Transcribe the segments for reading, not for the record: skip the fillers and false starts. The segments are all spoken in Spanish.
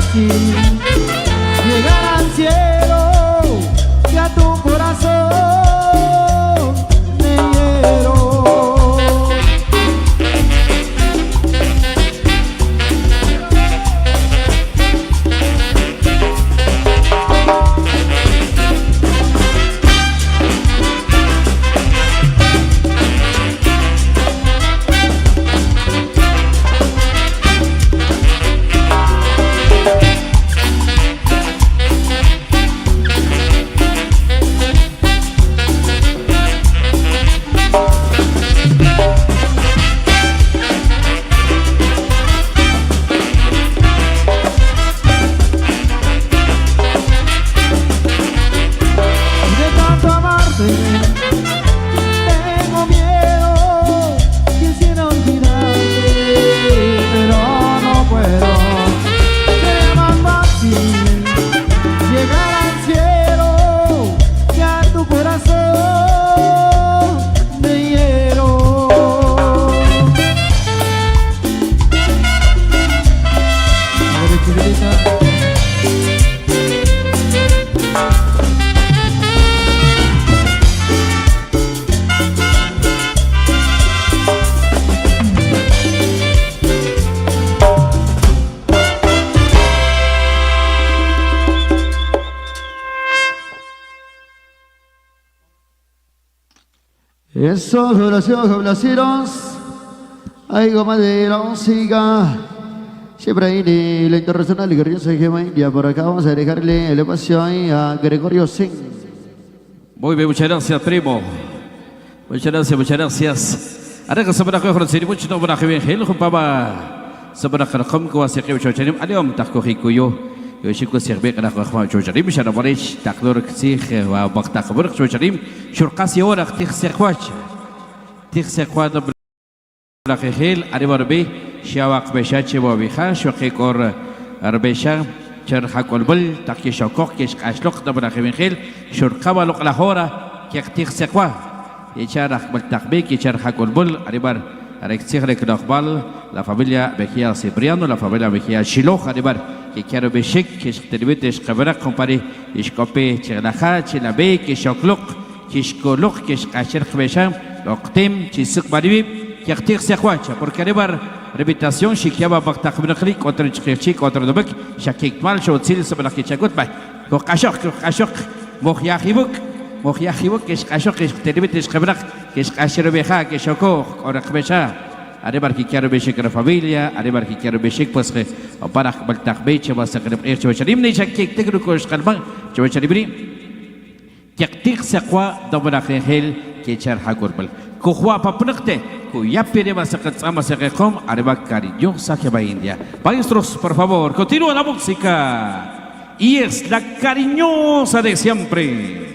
fácil llegar al cielo, que a tu corazón me hiero. Eso, jubilaciones, hay goma de la música. Siempre ahí de la Internacional y Guerrilla Gema India. Por acá vamos a dejarle el espacio ahí a Gregorio Singh. Muy bien, muchas gracias, primo. Muchas gracias, muchas gracias. Ada kesempatan kau harus sini muncul nomor akhir hel kumpama. Sebenarnya kaum kau asyik kau cakap ni, ada tak kau hikuyo. Yo shiko serbe kana kau kau cakap ni, bisa nampak taklor kesih, wah waktu kau cakap ni, syurkasi orang tik sekwat da brakehel arriba be shawak besha chebo biha shokekor arbesha char hakol bul taki shokok kesh ashlok da brakehel shurkaba lok la hora kek tik sekwa echar akbal takbe kechar hakol bul arriba arektsir leknakbal la familia Mejía Cipriano, la familia Mejía Shiloh arriba que quiero beshik kesh televites kabra compare iskope chelaha chelabe keshoklok kishkolok kesh asher khbesha Octem, Chisuk Baribi, Kertir Serquacha, porque arriba reputación, Shikiaba Baktak Brakli, contra el Chirchi, contra el Dubek, Shakik Mal, Shotzil, Sabalaki Bai, Kokashok, Mohiahibuk, que es Kashok, que es Televites Kabrak, que es Kasherobeja, que es Shoko, o Rakbesha, arriba que quiero beshik la familia, arriba que quiero beshik, pues que para Baktak Beche, vas a creer Chocharim, ni Shakik Tegruko, Skalman, Chocharibri, Kertir Serqua, Dobrakehel, que echar hakurbal. Kuhua papnakte, cuya pere va a sacar sama serecom, arriba cariño, saqueba India. Maestros, por favor, continúa la música. Y es la cariñosa de siempre.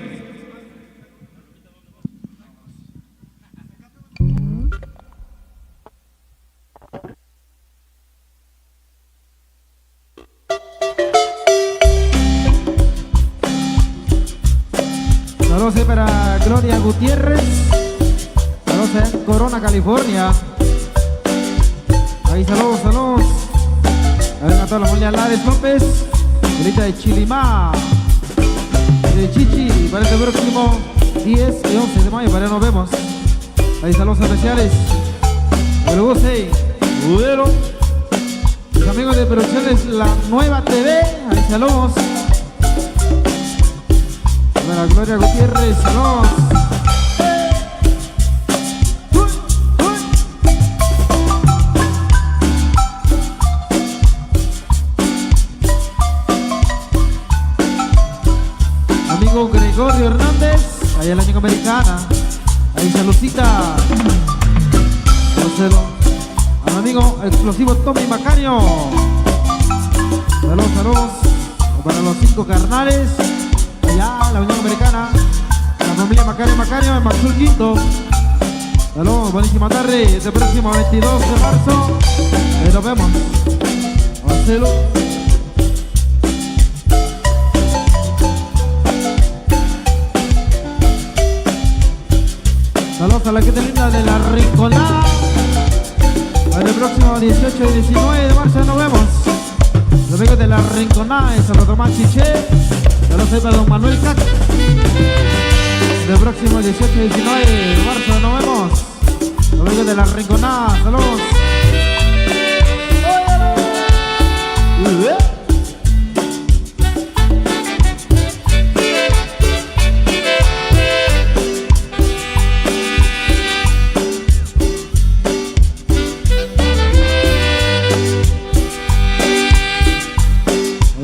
Saludos para Gloria Gutiérrez. Saludos en Corona, California. Ahí saludos. A ver a toda la familia Lares López. Ahorita de Chilimá. De Chichi. Para este próximo 10 y 11 de mayo. Para nos vemos. Ahí saludos especiales. El Guse. Udero. Los amigos de Producciones La Nueva TV. Ahí saludos. Para Gloria Gutiérrez, saludos. Amigo Gregorio Hernández, ahí en la Ñuca Americana. Ahí saludcita. Al amigo explosivo Tommy Macario. Saludos. Para los 5 carnales. Allá, la Unión Americana, la familia Macario, en Maxul Quinto. Saludos, buenísima tarde, este próximo 22 de marzo, ahí nos vemos. Marcelo. Saludos a la gente linda de la Rinconada. El próximo 18 y 19 de marzo nos vemos. Los amigos de la Rinconada, Santo Tomás Chiché. Saludos ahí para don Manuel Cac. El próximo 18 y 19 de marzo nos vemos. Amigos de la Rinconada, saludos.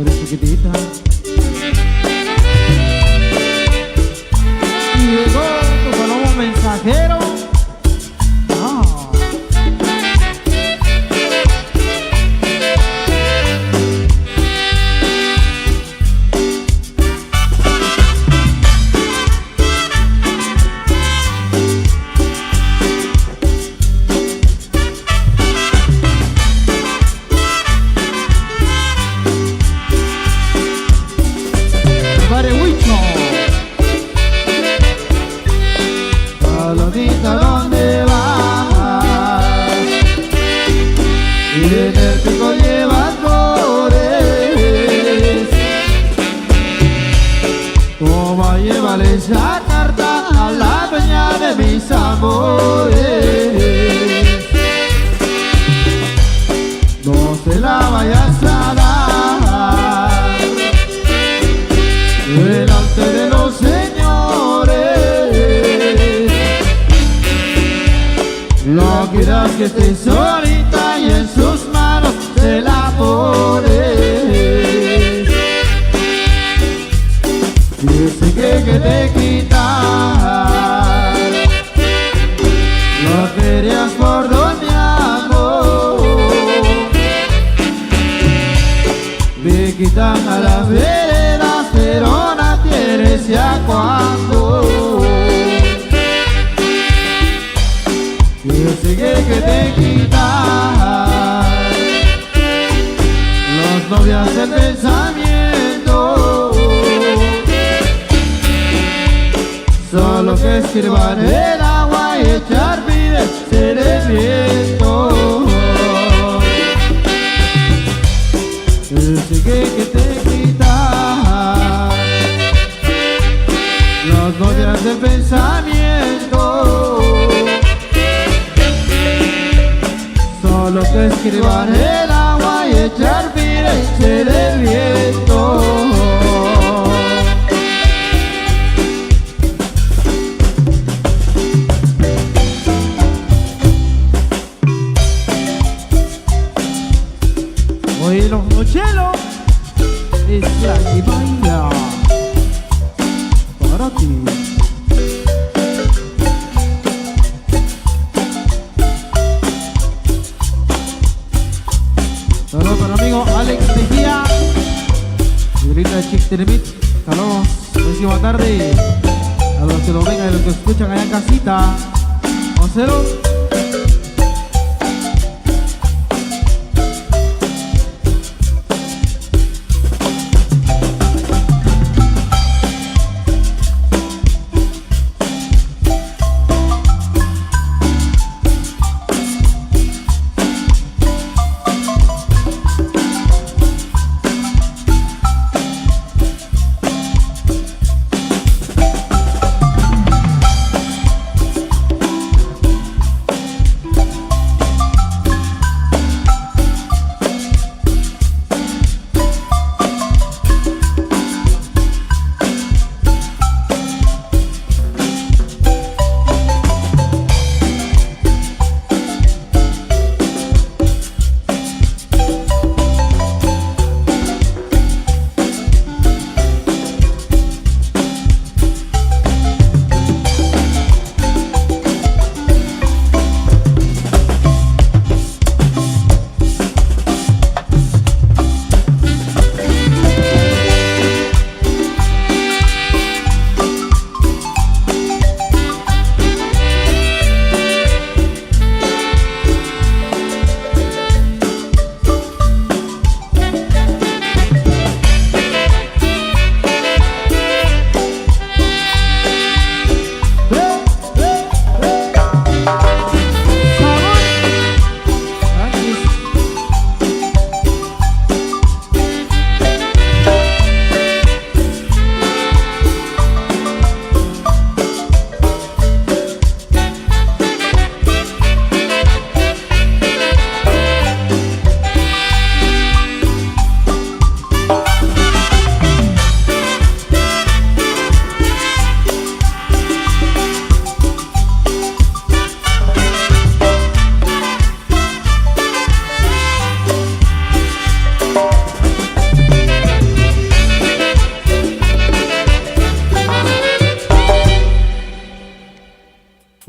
Eres chiquitita. Y llegó tu palomo mensajero. Palomita, ¿dónde vas? Y en el pico llevas flores. Toma, llévale esa carta a la peña de mis amores. No se la vayas a dar delante de los señores. No quieras que esté solita y en sus manos se la pones. Dice que te quitar lo querías por donde ando. Me quitan a las veredas, pero no tienes ya cuando. Dice que te quitar los novias del pensamiento. Solo que escriban el agua y echar vida ser el viento. Dice que te quitar los novias del pensamiento. Solo que escriban el agua y echar vida y ser el viento. Hoy los mochelos es la que baila para ti. Saludos para mi amigo Alex Tejía, Librita Chic Termit. Saludos, buenísima tarde a los que lo vengan y los que escuchan allá en casita. Ocero.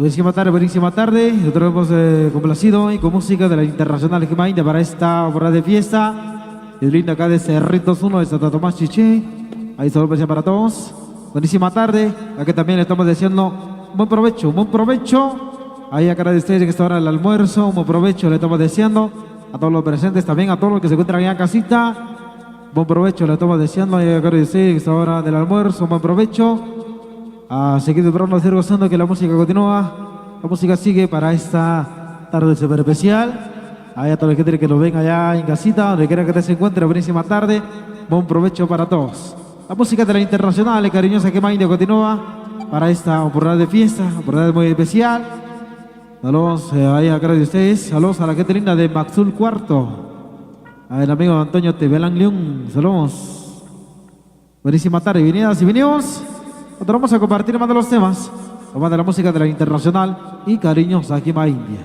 buenísima tarde. Nosotros hemos complacido y con música de la Internacional Gema India para esta temporada de fiesta. Es linda acá de Cerritos 1 de Santo Tomás Chiché. Ahí saludos especial para todos. Buenísima tarde. Aquí también le estamos diciendo buen provecho, buen provecho. Ahí acá de ustedes que está ahora el almuerzo, buen provecho le estamos diciendo. A todos los presentes también, a todos los que se encuentran allá en casita. Buen provecho le estamos diciendo. Ahí acá de ustedes que está ahora del almuerzo, buen provecho. A seguir de pronto, seguir gozando que la música continúa. La música sigue para esta tarde súper especial. Ahí a todos los que nos ven allá en casita, donde quiera que se encuentre, buenísima tarde. Buen provecho para todos. La música de la Internacional, cariñosa Gema India continúa para esta oportunidad de fiesta, oportunidad muy especial. Saludos ahí a cara de ustedes. Saludos a la gente linda de Maxul Cuarto. Al amigo Antonio Tebelán León. Saludos. Buenísima tarde, venidas y venidos. Nosotros vamos a compartir más de los temas, más de la música de la Internacional y cariñosa Gema India.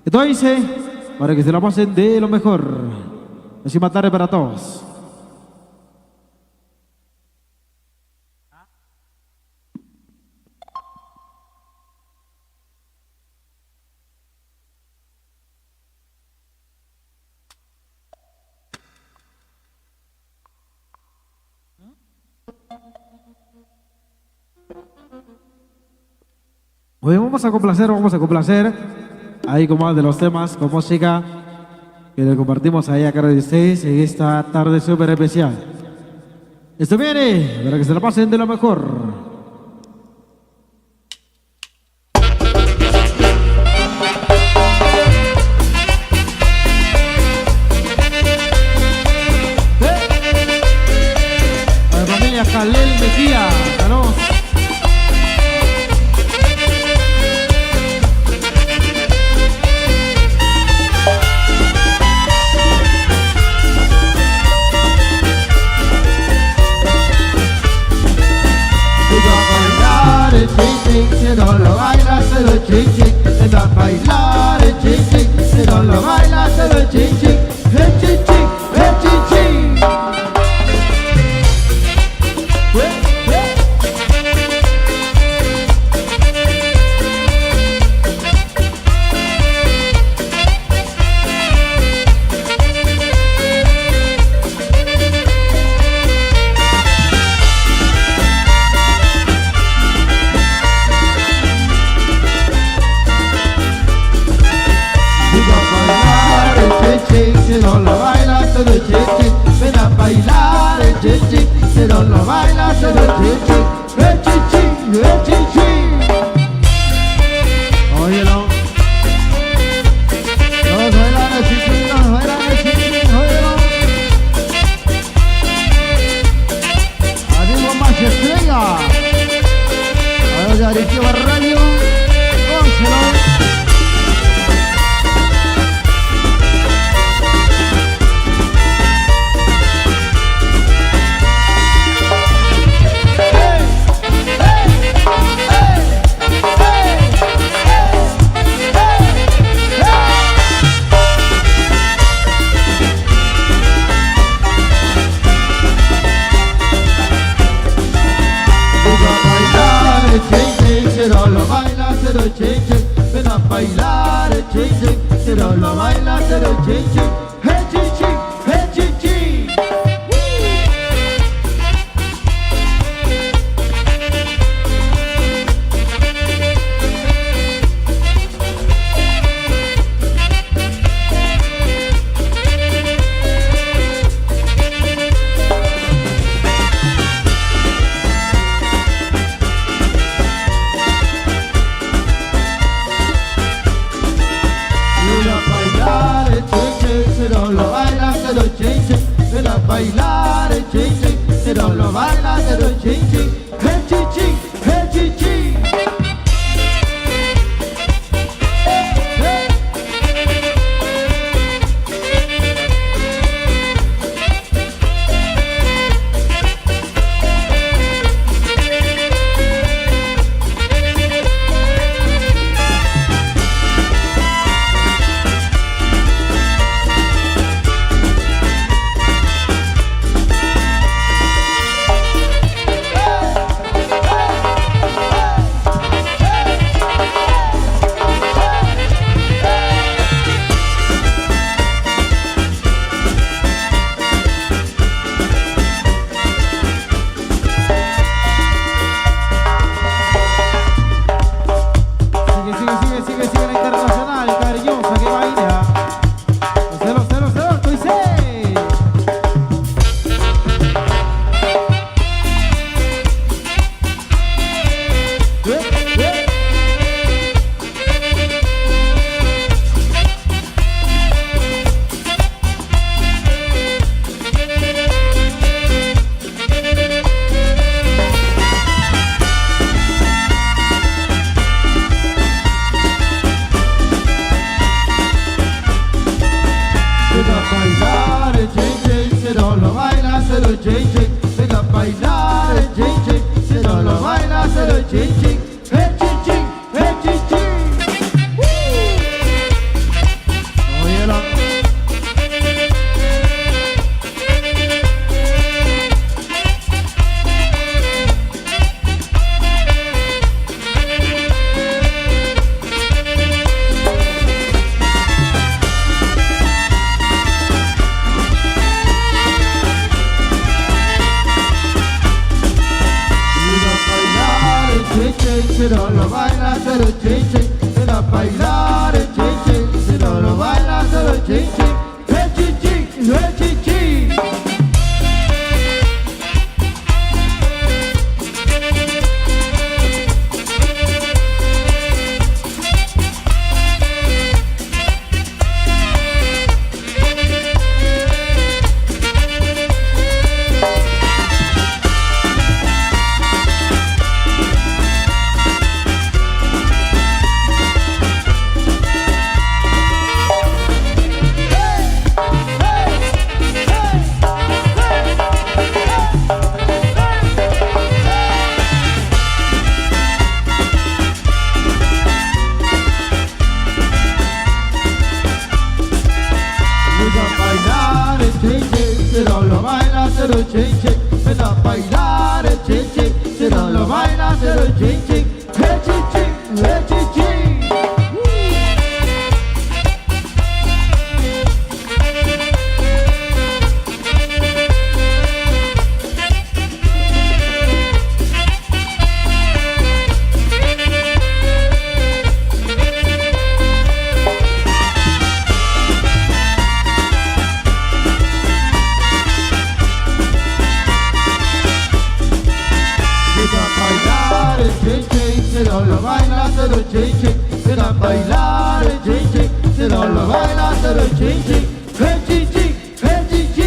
Entonces, para que se la pasen de lo mejor. Buenísima tarde para todos. Hoy vamos a complacer ahí con más de los temas, con música que le compartimos ahí a cara de ustedes en esta tarde súper especial. Esto viene para que se la pasen de lo mejor. A la familia Jalel Mejía, saludos. Si no lo bailas te doy chin chin, te da bailar el chin chin, si no lo bailas te doy chin chin, el chin chin, el chin chin. Si no lo bailas te doy chin chin, ven a bailar el chin chin, si no lo bailas te doy chin chin, el chin chin, el chin chin. Óyelo, todos bailan el chin chin, todos bailan el chin chin, óyelo. Amigo más estrella, a los de Ariqueo Radio, óyelo. Si no lo bailas te doy chin chin, ven a bailar el chin chin, si no lo bailas te doy chin chin, el chin chin, el chin chin. Si no lo bailas te doy chin chin, ven a bailar el chin chin, si no lo bailas te doy chin chin, el chin chin, el chin chin. hacer un chin chin, ven a bailar el chin chin, si no lo baila hacer un chin chin, el chin chin, el chin chin. Si no lo baila, hacer un chin chin. Ven a bailar el chin chin. Si no lo baila, hacer un chin chin. El chin chin, el chin chin. Si no lo baila, hacer un chin chin. Ven a bailar el chin chin. Si no lo baila, hacer un chin chin. El chin chin, el chin chin.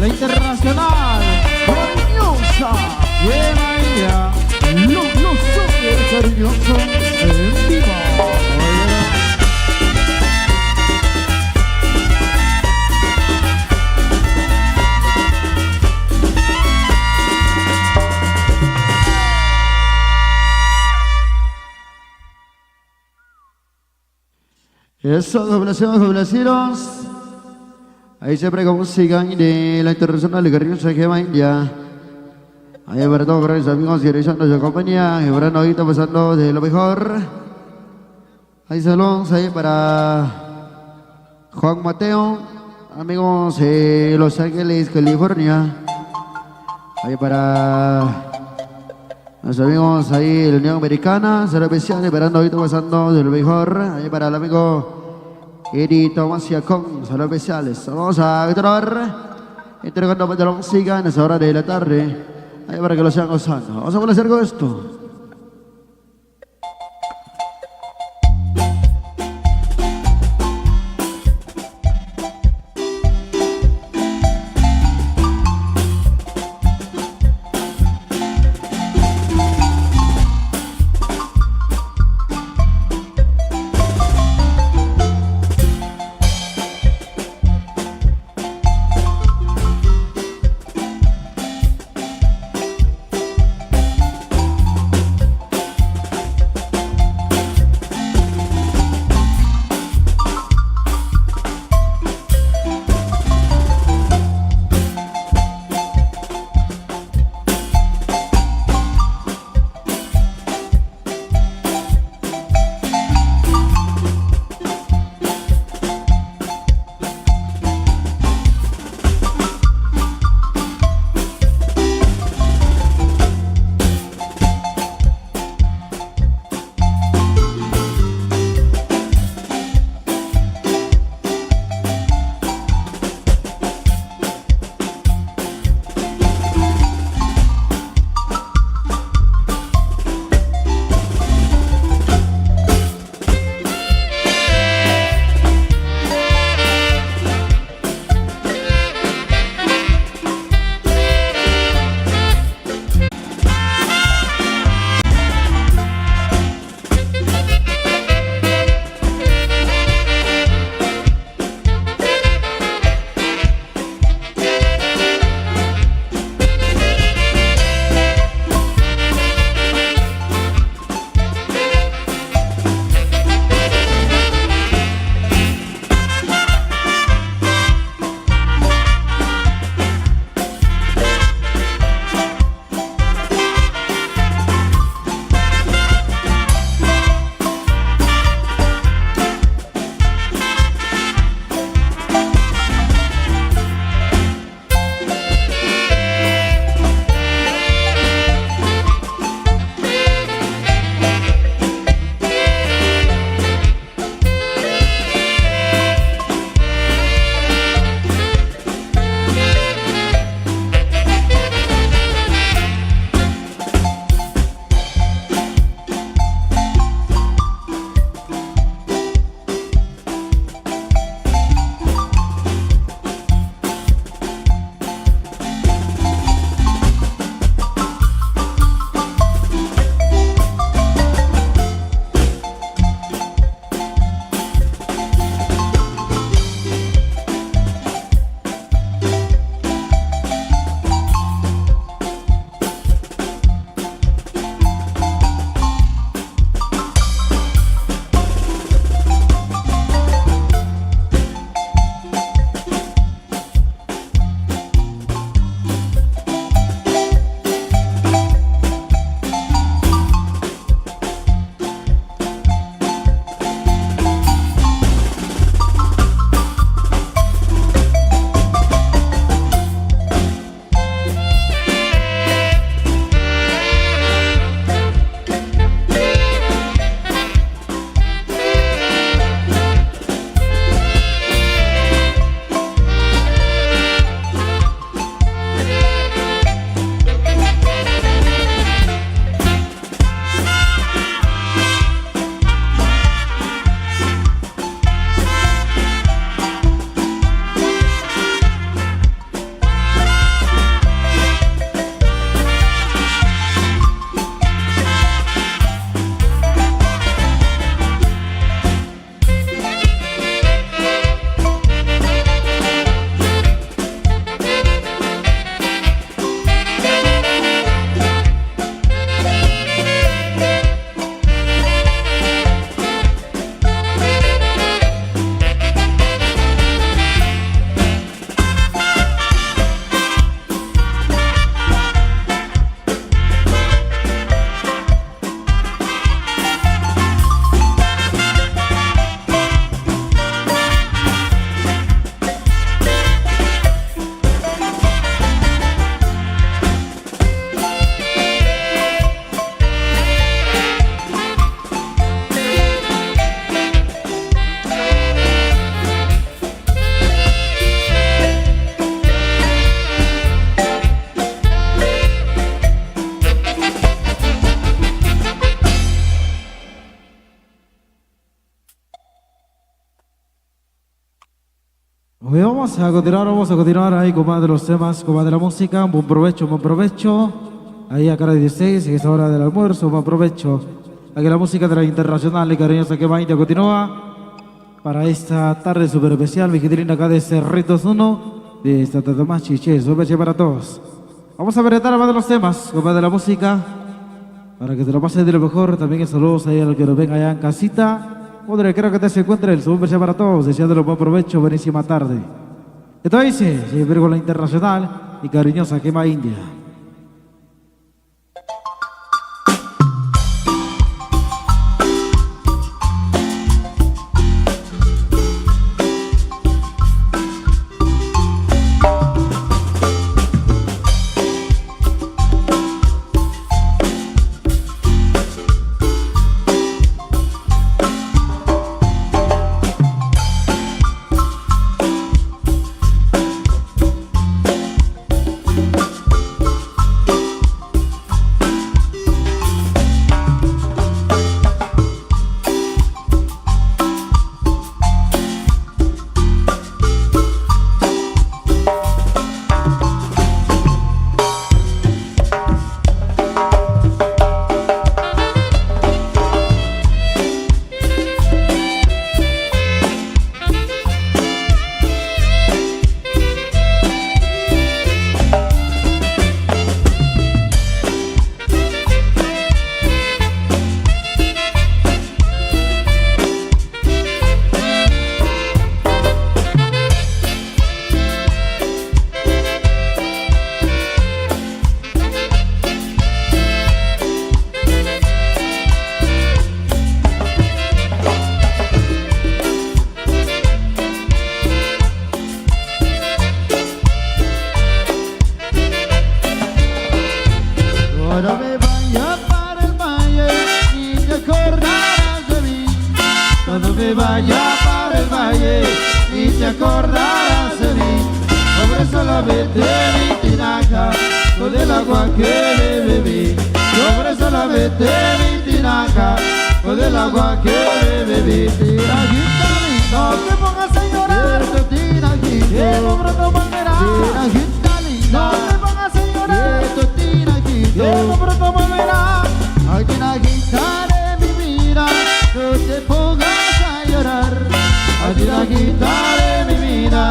Internacional, cariñosa, India, lo súper cariñoso, en vivo. Eso, jubilaciones. Ahí siempre con música de la Internacional de Carrillo Gema India. Ahí para todos mis amigos y realizando su compañía. Y bueno, ahorita pasando de lo mejor. Ahí saludos ahí para Juan Mateo, amigos de Los Ángeles, California. Ahí para los amigos ahí de la Unión Americana, será especial, esperando ahorita pasando de lo mejor. Ahí para el amigo Eri Tomás Yacón, saludos especiales. Vamos a entrar entregando de la música en esa hora de la tarde, ahí para que lo sean gozando. Vamos a comenzar con esto. Bien, vamos a continuar ahí con más de los temas, con más de la música. Buen provecho, buen provecho. Ahí a cara 16, en esta hora del almuerzo, buen provecho. Aquí la música de la internacional y cariñosa que va India continúa para esta tarde super especial, Vigitrina acá de Cerritos 1, de esta Tatamás Chiché, super para todos. Vamos a presentar más de los temas, con más de la música, para que te lo pases de lo mejor. También saludos ahí a los que nos ven allá en casita. Donde creo que te se encuentre el super para todos, deseándole buen provecho, buenísima tarde. Esto dice, siempre con la internacional y cariñosa quema India. Ahora me vaya para el valle y te acordarás de mí. Cuando me vaya para el valle y te acordarás de mí. Hombre, solamente mi tinaja con el agua que le bebí. Hombre, solamente mi tinaja con el agua que le bebí. Tinajita linda, No te pongas a llorar, tinajita, que no pronto volverá. tinajita linda, No te pongas a llorar, tinajita, que no pronto volverá. ay tinajita de mi vida, no te pongas a llorar. A ti la quitaré mi vida,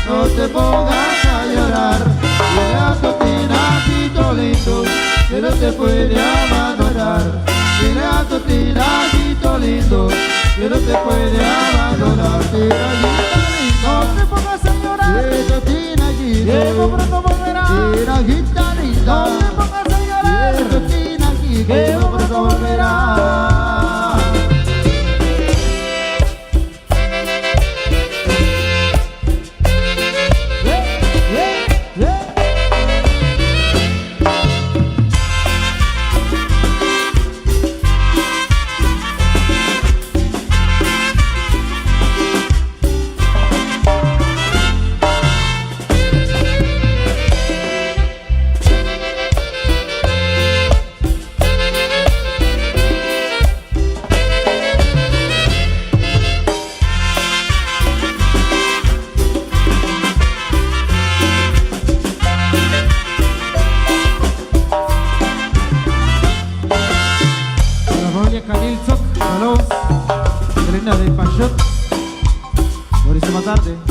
no te pongas a llorar. Dile a tu tinajito lindo que no te puede abandonar. Dile a tu tinajito lindo que no te puede abandonar. Tinajita No linda, te pongas a llorar, tinajita, que no pronto volverá. tinajita linda, No te pongas a llorar, tinajita, que no pronto volverá. Saludos, Elena de Pachot, buenísima tarde.